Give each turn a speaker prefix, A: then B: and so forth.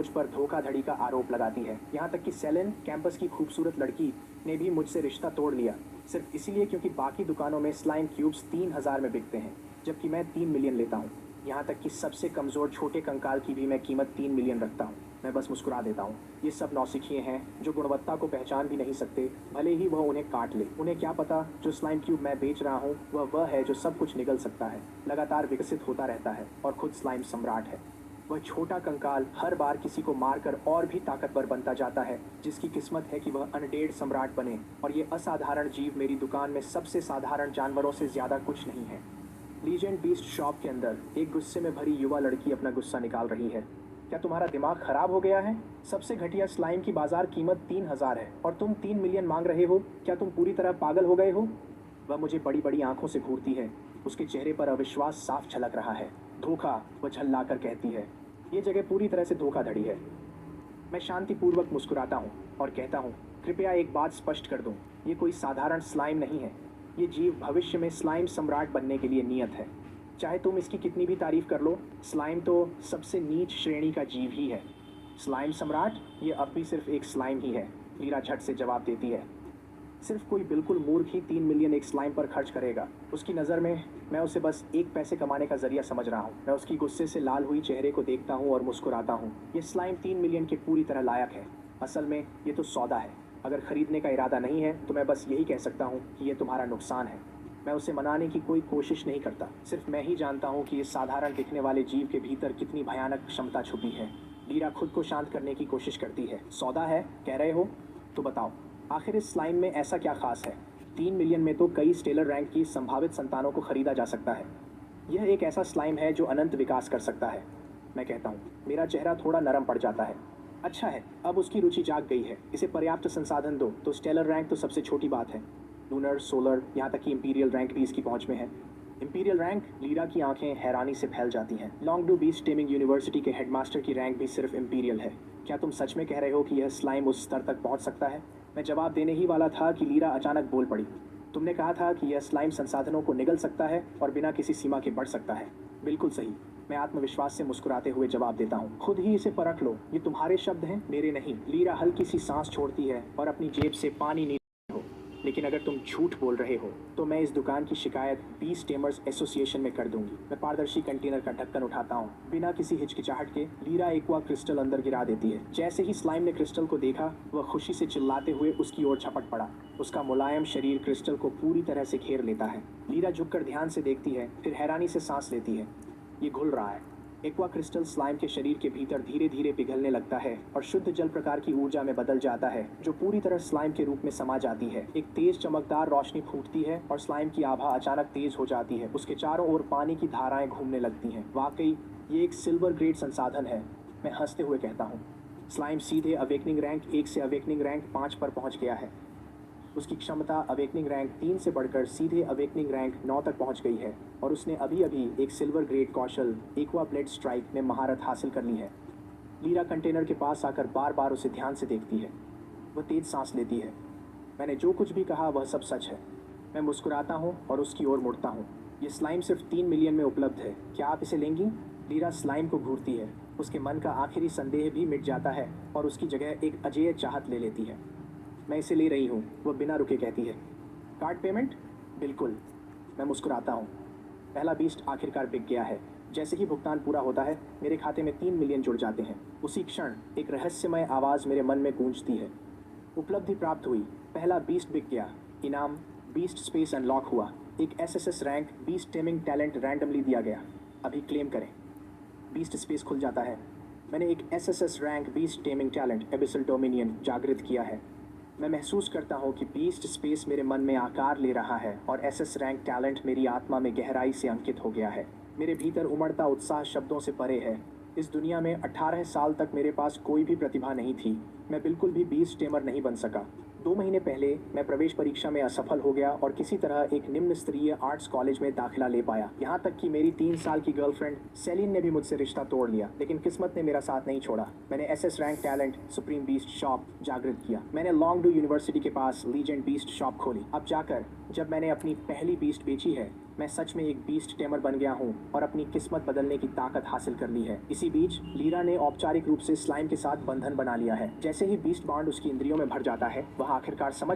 A: मुझ पर धोखाधड़ी का आरोप लगाती है। यहाँ तक कि सेलेन, कैंपस की खूबसूरत लड़की, ने भी मुझसे रिश्ता तोड़ लिया, सिर्फ इसलिए क्योंकि बाकी दुकानों में स्लाइम क्यूब्स 3000 में बिकते हैं, जबकि मैं 3 मिलियन लेता हूँ। यहाँ तक कि सबसे कमज़ोर छोटे कंकाल की भी मैं कीमत 3 मिलियन रखता हूँ। मैं बस मुस्कुरा देता हूँ। ये सब नौसिखिए हैं जो गुणवत्ता को पहचान भी नहीं सकते, भले ही वह उन्हें काट ले। उन्हें क्या पता, जो स्लाइम क्यूब मैं बेच रहा हूँ वह है जो सब कुछ निगल सकता है, लगातार विकसित होता रहता है और खुद स्लाइम सम्राट है। वह छोटा कंकाल हर बार किसी को मारकर और भी ताकतवर बनता जाता है, जिसकी किस्मत है कि वह अनडेड सम्राट बने। और ये असाधारण जीव मेरी दुकान में सबसे साधारण जानवरों से ज़्यादा कुछ नहीं है। लीजेंड बीस्ट शॉप के अंदर एक गुस्से में भरी युवा लड़की अपना गुस्सा निकाल रही है। क्या तुम्हारा दिमाग खराब हो गया है? सबसे घटिया स्लाइम की बाजार कीमत 3000 है और तुम 3 मिलियन मांग रहे हो? क्या तुम पूरी तरह पागल हो गए हो? वह मुझे बड़ी बड़ी आंखों से घूरती है। उसके चेहरे पर अविश्वास साफ झलक रहा है। धोखा, वह झल्लाकर कहती है। ये जगह पूरी तरह से धोखाधड़ी है। मैं शांतिपूर्वक मुस्कुराता हूँ और कहता हूँ, कृपया एक बात स्पष्ट कर दूँ, ये कोई साधारण स्लाइम नहीं है। ये जीव भविष्य में स्लाइम सम्राट बनने के लिए नियत है। चाहे तुम इसकी कितनी भी तारीफ कर लो, स्लाइम तो सबसे नीच श्रेणी का जीव ही है। स्लाइम सम्राट? ये अब भी सिर्फ एक स्लाइम ही है, लीरा झट से जवाब देती है। सिर्फ कोई बिल्कुल मूर्ख ही 3 मिलियन एक स्लाइम पर खर्च करेगा। उसकी नज़र में मैं उसे बस एक पैसे कमाने का जरिया समझ रहा हूँ। मैं उसकी गुस्से से लाल हुई चेहरे को देखता हूँ और मुस्कुराता हूँ। ये स्लाइम 3 मिलियन के पूरी तरह लायक है। असल में ये तो सौदा है। अगर खरीदने का इरादा नहीं है तो मैं बस यही कह सकता हूँ कि ये तुम्हारा नुकसान है। मैं उसे मनाने की कोई कोशिश नहीं करता। सिर्फ मैं ही जानता हूँ कि इस साधारण दिखने वाले जीव के भीतर कितनी भयानक क्षमता छुपी है। लीरा खुद को शांत करने की कोशिश करती है। सौदा है कह रहे हो? तो बताओ, आखिर इस स्लाइम में ऐसा क्या खास है? 3 मिलियन में तो कई स्टेलर रैंक की संभावित संतानों को खरीदा जा सकता है। यह एक ऐसा स्लाइम है जो अनंत विकास कर सकता है। मैं कहता हूँ। मेरा चेहरा थोड़ा नरम पड़ जाता है। अच्छा है, अब उसकी रुचि जाग गई है। इसे पर्याप्त संसाधन दो तो स्टेलर रैंक तो सबसे छोटी बात है। लूनर, सोलर, यहाँ तक कि इंपीरियल रैंक भी इसकी पहुंच में है। Imperial rank? लीरा की आंखें हैरानी से फैल जाती हैं। लॉन्गडू बीस्ट टेमिंग यूनिवर्सिटी के हेडमास्टर की रैंक भी सिर्फ इंपीरियल है। क्या तुम सच में कह रहे हो कि यह स्लाइम उस स्तर तक पहुंच सकता है? मैं जवाब देने ही वाला था कि लीरा अचानक बोल पड़ी। तुमने कहा था कि यह स्लाइम संसाधनों को निगल सकता है और बिना किसी सीमा के बढ़ सकता है। बिल्कुल सही। मैं आत्मविश्वास से मुस्कुराते हुए जवाब देता हूँ। खुद ही इसे परख लो। ये तुम्हारे शब्द हैं, मेरे नहीं। लीरा हल्की सी सांस छोड़ती है और अपनी जेब से पानी नहीं हो। लेकिन अगर तुम झूठ बोल रहे हो तो मैं इस दुकान की शिकायत बीस्ट टेमर्स एसोसिएशन में कर दूंगी। मैं पारदर्शी कंटेनर का ढक्कन उठाता हूँ। बिना किसी हिचकिचाहट के लीरा एक्वा क्रिस्टल अंदर गिरा देती है। जैसे ही स्लाइम ने क्रिस्टल को देखा, वह खुशी से चिल्लाते हुए उसकी ओर झपट पड़ा। उसका मुलायम शरीर क्रिस्टल को पूरी तरह से घेर लेता है। लीरा झुककर ध्यान से देखती है, फिर हैरानी से सांस लेती है। ये घुल रहा है। एक्वा क्रिस्टल स्लाइम के शरीर के भीतर धीरे धीरे पिघलने लगता है और शुद्ध जल प्रकार की ऊर्जा में बदल जाता है, जो पूरी तरह स्लाइम के रूप में समा जाती है। एक तेज चमकदार रोशनी फूटती है और स्लाइम की आभा अचानक तेज हो जाती है। उसके चारों ओर पानी की धाराएं घूमने लगती हैं। वाकई ये एक सिल्वर ग्रेड संसाधन है, मैं हंसते हुए कहता हूँ। स्लाइम सीधे अवेकनिंग रैंक 1 से अवेकनिंग रैंक 5 पर पहुँच गया है। उसकी क्षमता अवेकनिंग रैंक 3 से बढ़कर सीधे अवेकनिंग रैंक 9 तक पहुंच गई है और उसने अभी अभी एक सिल्वर ग्रेड कौशल एक्वा ब्लेड स्ट्राइक में महारत हासिल कर ली है। लीरा कंटेनर के पास आकर बार बार उसे ध्यान से देखती है। वह तेज सांस लेती है। मैंने जो कुछ भी कहा वह सब सच है। मैं मुस्कुराता हूँ और उसकी ओर मुड़ता हूँ। ये स्लाइम सिर्फ 3 मिलियन में उपलब्ध है। क्या आप इसे लेंगी? लीरा स्लाइम को घूरती है। उसके मन का आखिरी संदेह भी मिट जाता है और उसकी जगह एक अजेय चाहत ले लेती है। मैं इसे ले रही हूँ, वह बिना रुके कहती है। Card payment? बिल्कुल। मैं मुस्कुराता हूँ। पहला बीस्ट आखिरकार बिक गया है। जैसे ही भुगतान पूरा होता है, मेरे खाते में 3 मिलियन जुड़ जाते हैं। उसी क्षण एक रहस्यमय आवाज़ मेरे मन में गूंजती है। उपलब्धि प्राप्त हुई। पहला बीस्ट बिक गया। इनाम बीस्ट स्पेस अनलॉक हुआ। एक SSS rank beast taming talent randomly दिया गया। अभी क्लेम करें। बीस्ट स्पेस खुल जाता है। मैंने एक SSS rank beast taming talent abyssal dominion जागृत किया है। मैं महसूस करता हूँ कि बीस्ट स्पेस मेरे मन में आकार ले रहा है और एसएस रैंक टैलेंट मेरी आत्मा में गहराई से अंकित हो गया है। मेरे भीतर उमड़ता उत्साह शब्दों से परे है। इस दुनिया में 18 साल तक मेरे पास कोई भी प्रतिभा नहीं थी। मैं बिल्कुल भी बीस्ट टेमर नहीं बन सका। 2 महीने पहले मैं प्रवेश परीक्षा में असफल हो गया और किसी तरह एक निम्न स्तरीय आर्ट्स कॉलेज में दाखिला ले पाया। यहाँ तक कि मेरी 3 साल की गर्लफ्रेंड सेलिन ने भी मुझसे रिश्ता तोड़ लिया, लेकिन किस्मत ने मेरा साथ नहीं छोड़ा। मैंने SS rank talent supreme beast shop जागृत किया। मैंने लॉन्गडू यूनिवर्सिटी के पास लीजेंड बीस्ट शॉप खोली। अब जाकर जब मैंने अपनी पहली बीस्ट बेची है मैं सच में एक बीस्ट टेमर बन गया हूँ और अपनी किस्मत बदलने की ताकत हासिल कर ली है। इसी बीच लीरा ने औपचारिक रूप से स्लाइम के साथ बंधन बना लिया है। जैसे ही बीस्ट बॉन्ड उसकी इंद्रियों में भर जाता है, वह आखिरकार समझ